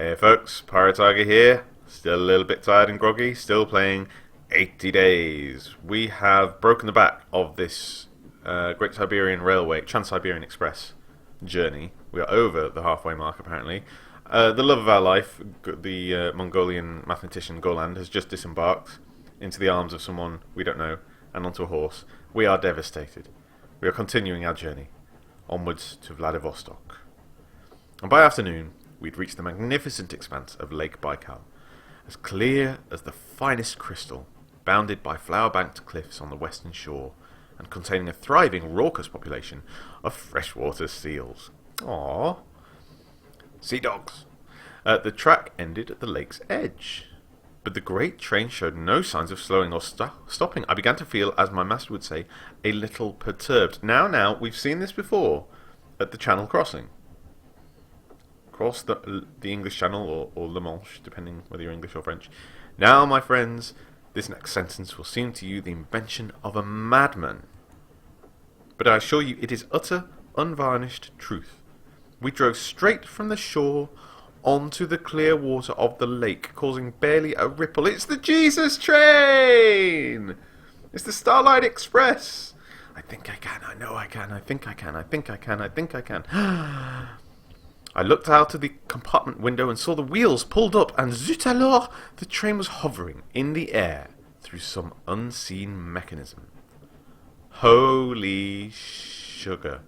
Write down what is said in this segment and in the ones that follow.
Hey folks, Pirate Tiger here. Still a little bit tired and groggy, still playing 80 Days. We have broken the back of this Great Siberian Railway, Trans-Siberian Express journey. We are over the halfway mark apparently. The love of our life, the Mongolian mathematician Goland, has just disembarked into the arms of someone we don't know and onto a horse. We are devastated. We are continuing our journey onwards to Vladivostok. And by afternoon, we'd reached the magnificent expanse of Lake Baikal, as clear as the finest crystal, bounded by flower-banked cliffs on the western shore, and containing a thriving, raucous population of freshwater seals. Aww. Sea dogs. The track ended at the lake's edge, but the great train showed no signs of slowing or stopping. I began to feel, as my master would say, a little perturbed. Now, we've seen this before at the Channel crossing. Cross the English Channel or Le Manche, depending whether you're English or French. Now, my friends, this next sentence will seem to you the invention of a madman. But I assure you it is utter, unvarnished truth. We drove straight from the shore onto the clear water of the lake, causing barely a ripple. It's the Jesus train! It's the Starlight Express! I think I can, I know I can, I think I can, I think I can, I think I can. I looked out of the compartment window and saw the wheels pulled up, and zut alors, the train was hovering in the air through some unseen mechanism. Holy sugar.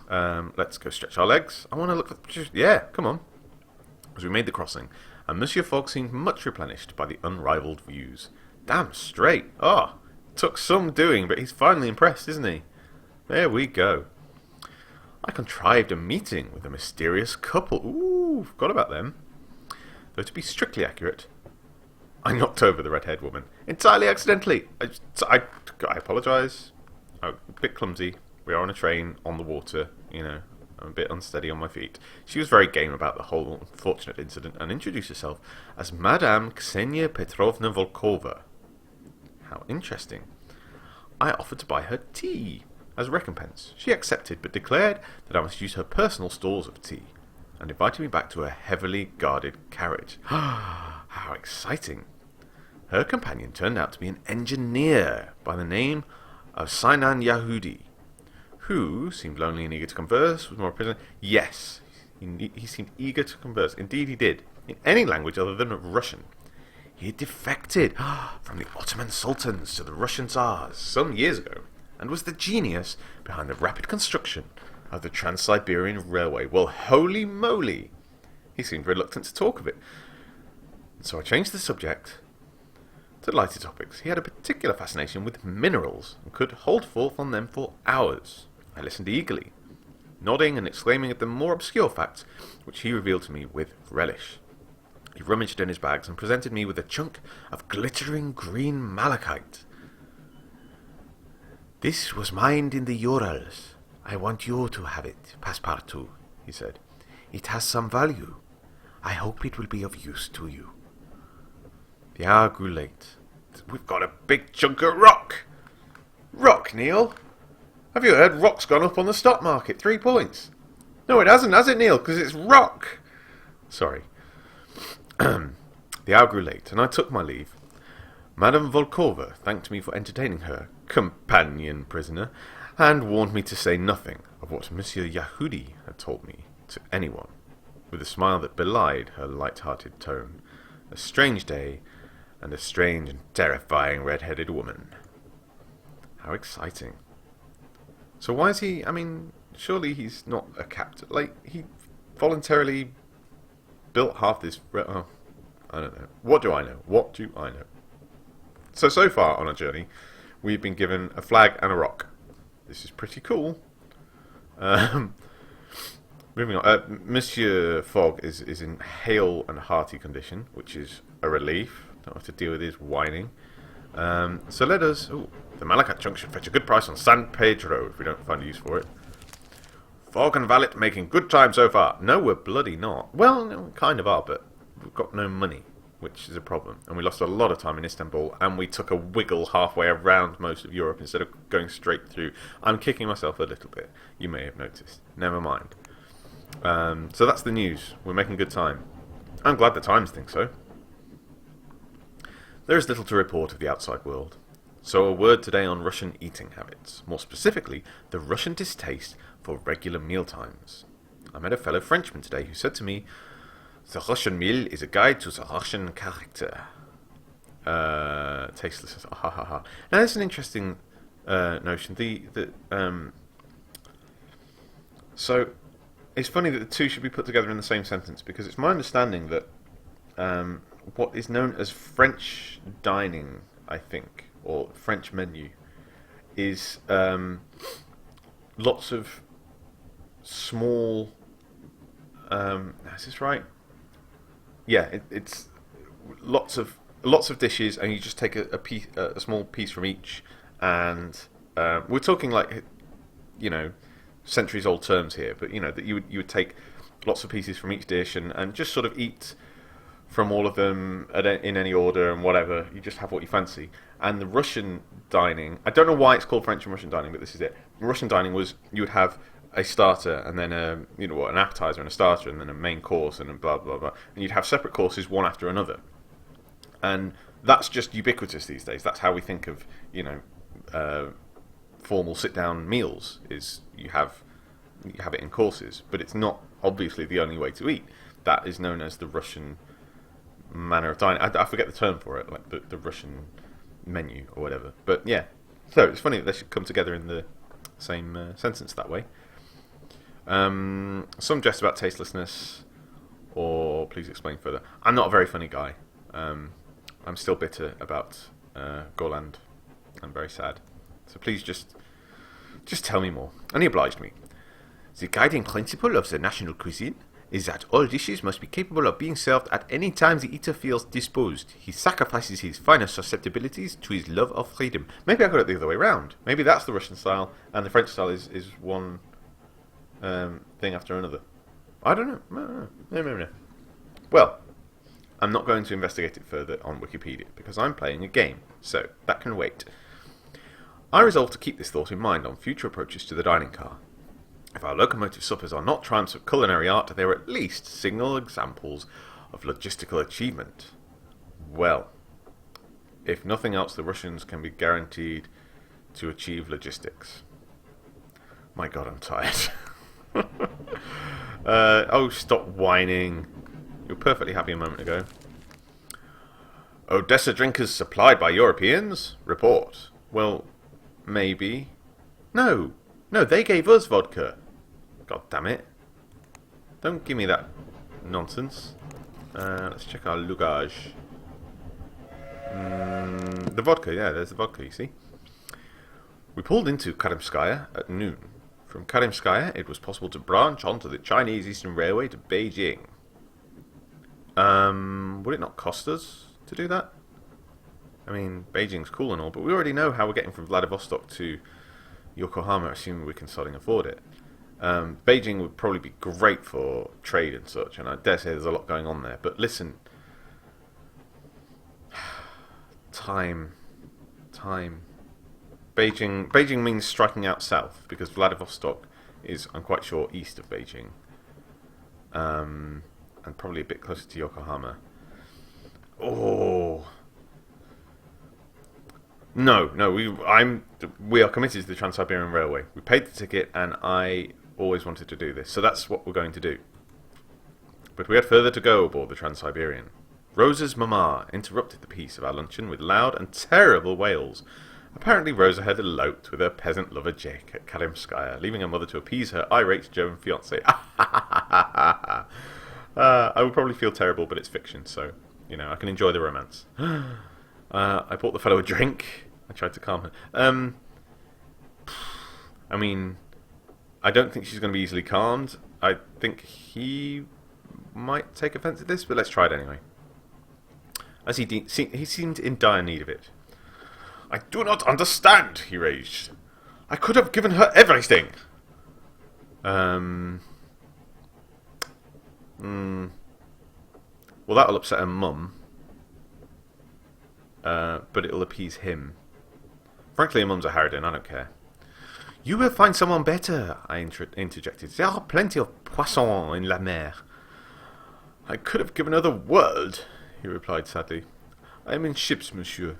Let's go stretch our legs. I want to look for... Yeah, come on. As we made the crossing, and Mr Fogg seemed much replenished by the unrivalled views. Damn straight. Took some doing, but he's finally impressed, isn't he? There we go. I contrived a meeting with a mysterious couple. Ooh, forgot about them. Though to be strictly accurate, I knocked over the red-haired woman. Entirely accidentally. I apologise. I'm a bit clumsy. We are on a train, on the water, you know. I'm a bit unsteady on my feet. She was very game about the whole unfortunate incident and introduced herself as Madame Ksenia Petrovna Volkova. How interesting. I offered to buy her tea as recompense. She accepted, but declared that I must use her personal stores of tea, and invited me back to a heavily guarded carriage. How exciting! Her companion turned out to be an engineer by the name of Sinan Yahudi, who seemed lonely and eager to converse, was more a prisoner. Yes, he seemed eager to converse. Indeed he did, in any language other than Russian. He had defected from the Ottoman sultans to the Russian Tsars some years ago, and was the genius behind the rapid construction of the Trans-Siberian Railway. Well, holy moly! He seemed reluctant to talk of it. So I changed the subject to lighter topics. He had a particular fascination with minerals, and could hold forth on them for hours. I listened eagerly, nodding and exclaiming at the more obscure facts, which he revealed to me with relish. He rummaged in his bags and presented me with a chunk of glittering green malachite. "This was mined in the Urals. I want you to have it, Passepartout," he said. "It has some value. I hope it will be of use to you." The hour grew late. We've got a big chunk of rock! Rock, Neil? Have you heard rock's gone up on the stock market 3 points? No, it hasn't, has it, Neil? Because it's rock! Sorry. The hour grew late, and I took my leave. Madame Volkova thanked me for entertaining her companion prisoner, and warned me to say nothing of what Monsieur Yahudi had told me to anyone, with a smile that belied her light-hearted tone. A strange day, and a strange and terrifying red-headed woman. How exciting. So why is he... surely he's not a captain. He voluntarily built half this... I don't know. What do I know? What do I know? So far on our journey, we've been given a flag and a rock. This is pretty cool. Moving on. Mr Fogg is in hale and hearty condition, which is a relief. Don't have to deal with his whining. So let us... Ooh, the malachite chunk should fetch a good price on San Pedro if we don't find a use for it. Fogg and Valet making good time so far. No, we're bloody not. Well, no, we kind of are, but we've got no money, which is a problem. And we lost a lot of time in Istanbul, and we took a wiggle halfway around most of Europe instead of going straight through. I'm kicking myself a little bit. You may have noticed. Never mind. So that's the news. We're making good time. I'm glad the Times think so. There is little to report of the outside world. So a word today on Russian eating habits, more specifically, the Russian distaste for regular mealtimes. I met a fellow Frenchman today who said to me, "The Russian meal is a guide to the Russian character." Tasteless. Ha ha ha. Now that's an interesting notion. So it's funny that the two should be put together in the same sentence, because it's my understanding that what is known as French dining, I think, or French menu, is lots of small. Is this right? Yeah, it's lots of dishes, and you just take a small piece from each, and we're talking like, centuries old terms here, but that you would take lots of pieces from each dish and just sort of eat from all of them in any order and whatever. You just have what you fancy. And the Russian dining, I don't know why it's called French and Russian dining, but this is it. Russian dining was you would have a starter and then an appetizer and a starter and then a main course and blah blah blah, and you'd have separate courses one after another. And that's just ubiquitous these days. That's how we think of formal sit-down meals. Is you have it in courses, but it's not obviously the only way to eat. That is known as the Russian manner of dining. I forget the term for it, like the Russian menu or whatever. But yeah, so it's funny that they should come together in the same sentence that way. Some jest about tastelessness, or please explain further. I'm not a very funny guy. I'm still bitter about Goland. I'm very sad. So please just tell me more. And he obliged me. The guiding principle of the national cuisine is that all dishes must be capable of being served at any time the eater feels disposed. He sacrifices his finer susceptibilities to his love of freedom. Maybe I got it the other way round. Maybe that's the Russian style, and the French style is one thing after another. I don't know. No. Well, I'm not going to investigate it further on Wikipedia, because I'm playing a game, so that can wait. I resolve to keep this thought in mind on future approaches to the dining car. If our locomotive suppers are not triumphs of culinary art, they are at least signal examples of logistical achievement. Well, if nothing else, the Russians can be guaranteed to achieve logistics. My God, I'm tired. Oh, stop whining. You were perfectly happy a moment ago. Odessa drinkers supplied by Europeans? Report. Well, maybe. No, they gave us vodka. God damn it. Don't give me that nonsense. Let's check our luggage. The vodka, yeah, there's the vodka, you see. We pulled into Karimskaya at noon. From Karimskaya, it was possible to branch onto the Chinese Eastern Railway to Beijing. Would it not cost us to do that? I mean, Beijing's cool and all, but we already know how we're getting from Vladivostok to Yokohama, assuming we can suddenly afford it. Beijing would probably be great for trade and such, and I dare say there's a lot going on there. But listen, time. Beijing means striking out south, because Vladivostok is, I'm quite sure, east of Beijing, and probably a bit closer to Yokohama. Oh. No, we are committed to the Trans-Siberian Railway. We paid the ticket, and I always wanted to do this, so that's what we're going to do. But we had further to go aboard the Trans-Siberian. Rosa's mama interrupted the peace of our luncheon with loud and terrible wails. Apparently Rosa had eloped with her peasant lover Jake at Karimskaya, leaving her mother to appease her irate German fiancé. I would probably feel terrible, but it's fiction, so, I can enjoy the romance. I bought the fellow a drink. I tried to calm her. I mean, I don't think she's going to be easily calmed. I think he might take offence at this, but let's try it anyway. As he seemed in dire need of it. I do not understand, he raged. I could have given her everything. Well, that'll upset her mum. But it'll appease him. Frankly, her mum's a harridan, I don't care. You will find someone better, I interjected. There are plenty of poissons in la mer. I could have given her the world, he replied sadly. I am in ships, monsieur.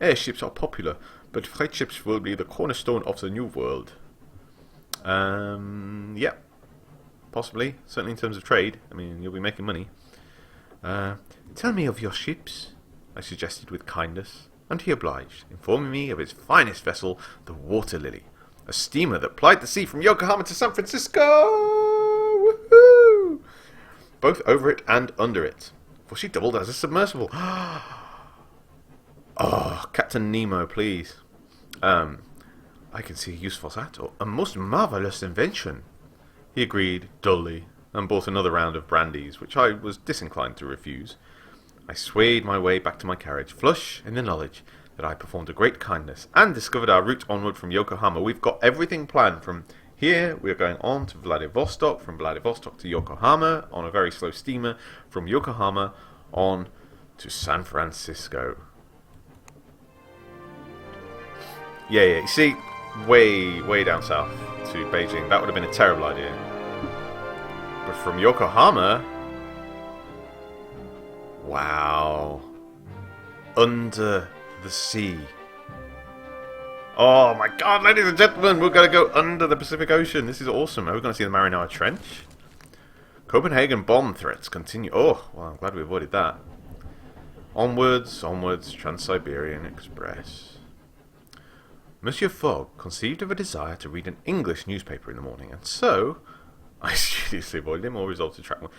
Airships are popular, but freight ships will be the cornerstone of the new world. Yeah. Possibly. Certainly in terms of trade. I mean, you'll be making money. Tell me of your ships, I suggested with kindness, and he obliged, informing me of his finest vessel, the Water Lily, a steamer that plied the sea from Yokohama to San Francisco! Woohoo! Both over it and under it, for she doubled as a submersible. Oh, Captain Nemo, please. I can see a use for that, or a most marvellous invention. He agreed, dully, and bought another round of brandies, which I was disinclined to refuse. I swayed my way back to my carriage, flush in the knowledge that I performed a great kindness, and discovered our route onward from Yokohama. We've got everything planned. From here, we are going on to Vladivostok, from Vladivostok to Yokohama, on a very slow steamer, from Yokohama on to San Francisco. Yeah, you see, way down south to Beijing, that would have been a terrible idea. But from Yokohama, wow, under the sea. Oh my god, ladies and gentlemen, we're going to go under the Pacific Ocean. This is awesome. Are we going to see the Marinara Trench? Copenhagen bomb threats continue. Oh, well, I'm glad we avoided that. Onwards, Trans-Siberian Express. Mr Fogg conceived of a desire to read an English newspaper in the morning, and so I studiously avoided him or resolved to track one.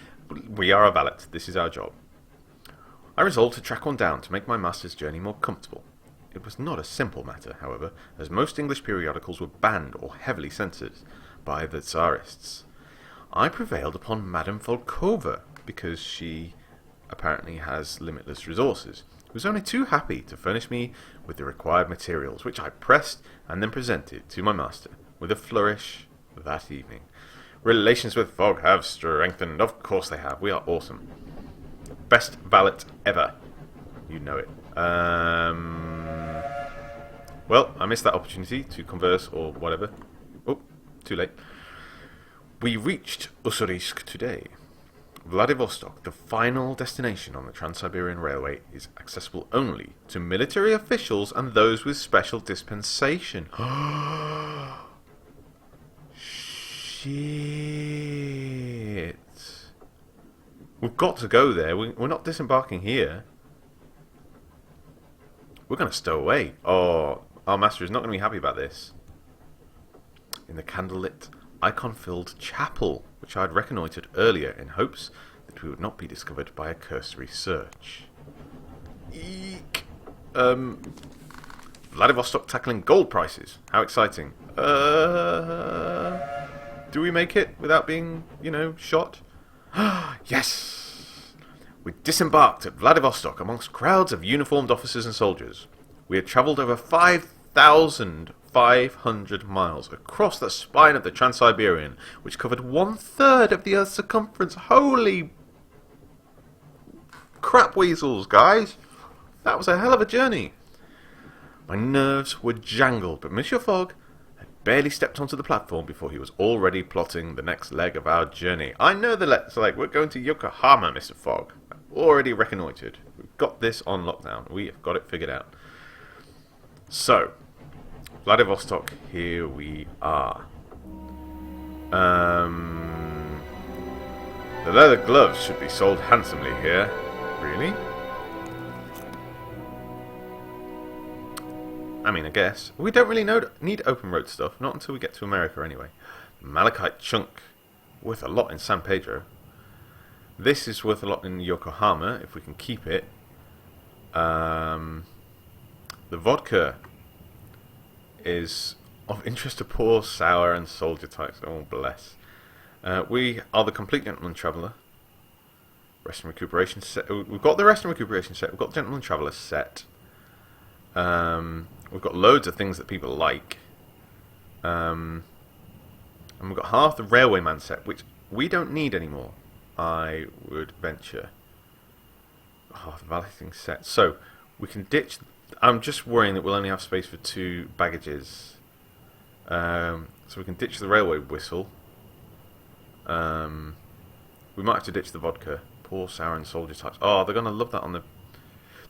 We are a valet. This is our job. I resolved to track one down to make my master's journey more comfortable. It was not a simple matter, however, as most English periodicals were banned or heavily censored by the Tsarists. I prevailed upon Madame Volkova, because she apparently has limitless resources, who was only too happy to furnish me with the required materials, which I pressed and then presented to my master with a flourish that evening. Relations with Fogg have strengthened. Of course they have. We are awesome. Best valet ever. You know it. Well, I missed that opportunity to converse or whatever. Oh, too late. We reached Ussurisk today. Vladivostok, the final destination on the Trans-Siberian Railway, is accessible only to military officials and those with special dispensation. Shit. We've got to go there. We're not disembarking here. We're going to stow away. Oh, our master is not going to be happy about this. In the candlelit, icon-filled chapel, which I had reconnoitred earlier in hopes that we would not be discovered by a cursory search. Eek! Vladivostok tackling gold prices. How exciting. Do we make it without being, shot? Yes! We disembarked at Vladivostok amongst crowds of uniformed officers and soldiers. We had travelled over 5,500 miles across the spine of the Trans-Siberian, which covered 1/3 of the Earth's circumference. Holy crap weasels, guys! That was a hell of a journey. My nerves were jangled, but Mr Fogg had barely stepped onto the platform before he was already plotting the next leg of our journey. I know the next leg. We're going to Yokohama, Mr Fogg. I've already reconnoitred. We've got this on lockdown. We have got it figured out. So, Vladivostok, here we are. The leather gloves should be sold handsomely here. Really? I mean, I guess. We don't really need open road stuff, not until we get to America anyway. Malachite chunk, worth a lot in San Pedro. This is worth a lot in Yokohama, if we can keep it. The vodka is of interest to poor, sour, and soldier types. Oh, bless. We are the complete gentleman traveller. Rest and recuperation set. We've got the rest and recuperation set. We've got the gentleman traveller set. We've got loads of things that people like. And we've got half the railwayman set, which we don't need anymore, I would venture. Half the valeting set. So, we can ditch... I'm just worrying that we'll only have space for 2 baggages. So we can ditch the railway whistle. We might have to ditch the vodka. poor sour and soldier types. Oh, they're going to love that on the... Do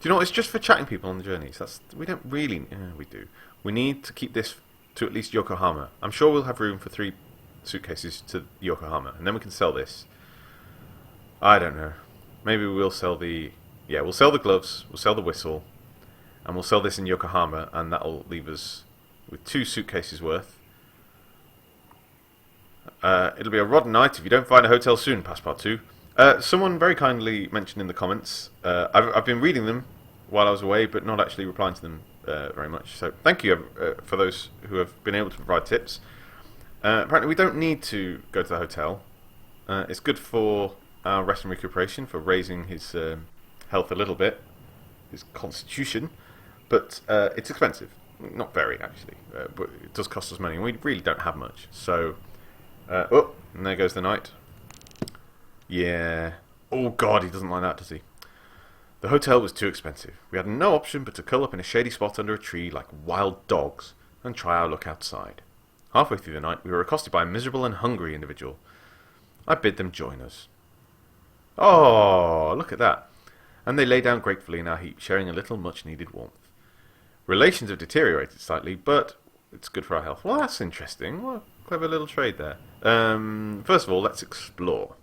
you know what? It's just for chatting people on the journeys. We don't really... we do. We need to keep this to at least Yokohama. I'm sure we'll have room for 3 suitcases to Yokohama. And then we can sell this. I don't know. Maybe we'll sell the... Yeah, we'll sell the gloves. We'll sell the whistle. And we'll sell this in Yokohama. And that'll leave us with 2 suitcases worth. It'll be a rotten night if you don't find a hotel soon, Passepartout. Someone very kindly mentioned in the comments, I've been reading them while I was away, but not actually replying to them very much. So thank you for those who have been able to provide tips. Apparently we don't need to go to the hotel. It's good for our rest and recuperation, for raising his health a little bit, his constitution, but it's expensive. Not very, actually, but it does cost us money, and we really don't have much. So, oh, and there goes the knight. Yeah. Oh, God, he doesn't like that, does he? The hotel was too expensive. We had no option but to curl up in a shady spot under a tree like wild dogs and try our luck outside. Halfway through the night, we were accosted by a miserable and hungry individual. I bid them join us. Oh, look at that. And they lay down gratefully in our heap, sharing a little much-needed warmth. Relations have deteriorated slightly, but it's good for our health. Well, that's interesting. What a clever little trade there. First of all, let's explore.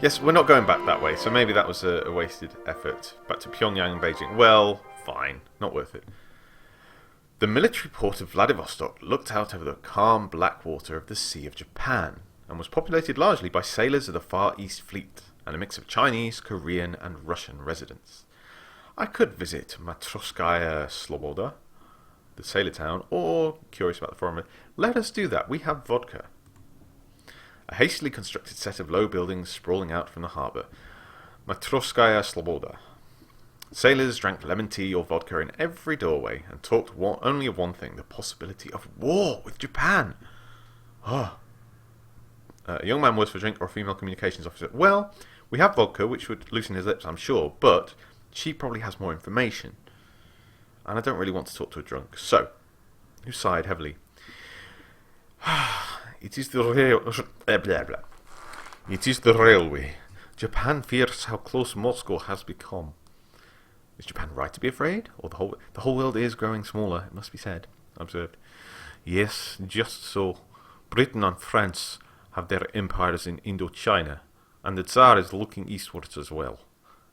Yes, we're not going back that way, so maybe that was a wasted effort. Back to Pyongyang and Beijing. Well, fine. Not worth it. The military port of Vladivostok looked out over the calm black water of the Sea of Japan, and was populated largely by sailors of the Far East Fleet, and a mix of Chinese, Korean, and Russian residents. I could visit Matryoshkaya Sloboda, the sailor town, or, curious about the foreign... Let us do that. We have vodka. A hastily constructed set of low buildings sprawling out from the harbour. Matryoshkaya Sloboda. Sailors drank lemon tea or vodka in every doorway and talked only of one thing, the possibility of war with Japan. Oh. A young man was for drink or a female communications officer. Well, we have vodka, which would loosen his lips, I'm sure, but she probably has more information. And I don't really want to talk to a drunk. So, who sighed heavily? It is the It is the railway. Japan fears how close Moscow has become. Is Japan right to be afraid? Or the whole world is growing smaller, it must be said, I observed. Yes, just so. Britain and France have their empires in Indochina, and the Tsar is looking eastwards as well.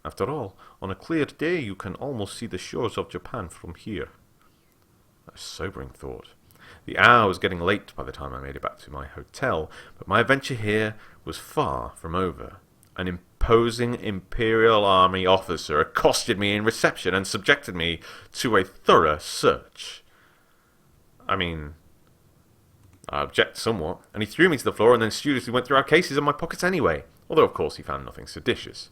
After all, on a clear day you can almost see the shores of Japan from here. A sobering thought. The hour was getting late by the time I made it back to my hotel, but my adventure here was far from over. An imposing Imperial Army officer accosted me in reception and subjected me to a thorough search. I mean, I object somewhat, and he threw me to the floor and then studiously went through our cases and my pockets anyway, although of course he found nothing seditious.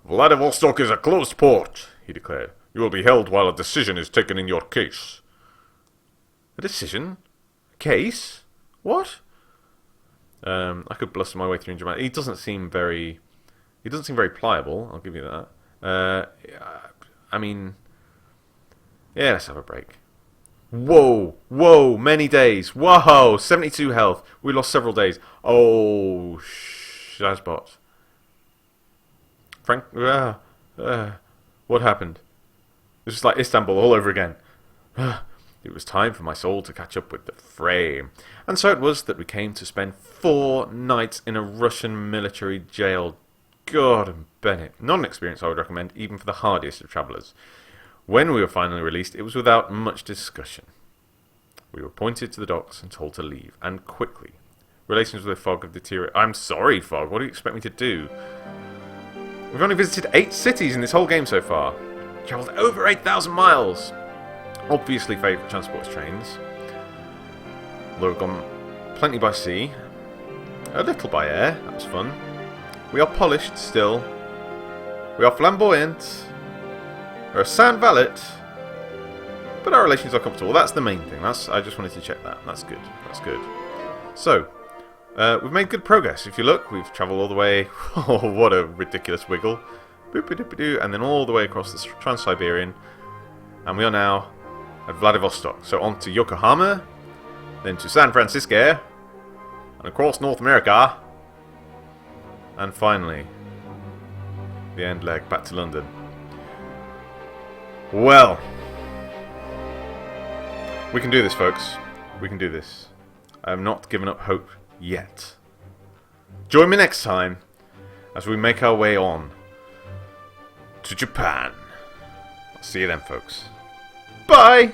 Vladivostok is a closed port, he declared. You will be held while a decision is taken in your case. A decision? A case? What? I could bluster my way through in Japan. He doesn't seem very pliable, I'll give you that. I mean, yeah, let's have a break. Whoa, many days. Whoa, 72 health. We lost several days. Oh, Shazbot. Frank, what happened? It's just like Istanbul all over again. It was time for my soul to catch up with the fray. And so it was that we came to spend 4 nights in a Russian military jail. God and Bennett. Not an experience I would recommend even for the hardiest of travellers. When we were finally released, it was without much discussion. We were pointed to the docks and told to leave, and quickly. Relations with Fogg have deteriorated. I'm sorry, Fogg. What do you expect me to do? We've only visited 8 cities in this whole game so far. Travelled over 8,000 miles. Obviously favourite transport is trains. Although we've gone plenty by sea. A little by air. That was fun. We are polished still. We are flamboyant. We're a sound valet. But our relations are comfortable. That's the main thing. I just wanted to check that. That's good. That's good. So, we've made good progress. If you look, we've travelled all the way. Oh, what a ridiculous wiggle. Boop-a-doop-a-doo. And then all the way across the Trans-Siberian. And we are now at Vladivostok. So on to Yokohama, then to San Francisco, and across North America, And finally, the end leg back to London. Well, we can do this, folks. We can do this. I have not given up hope yet. Join me next time as we make our way on to Japan. I'll see you then, folks. Bye!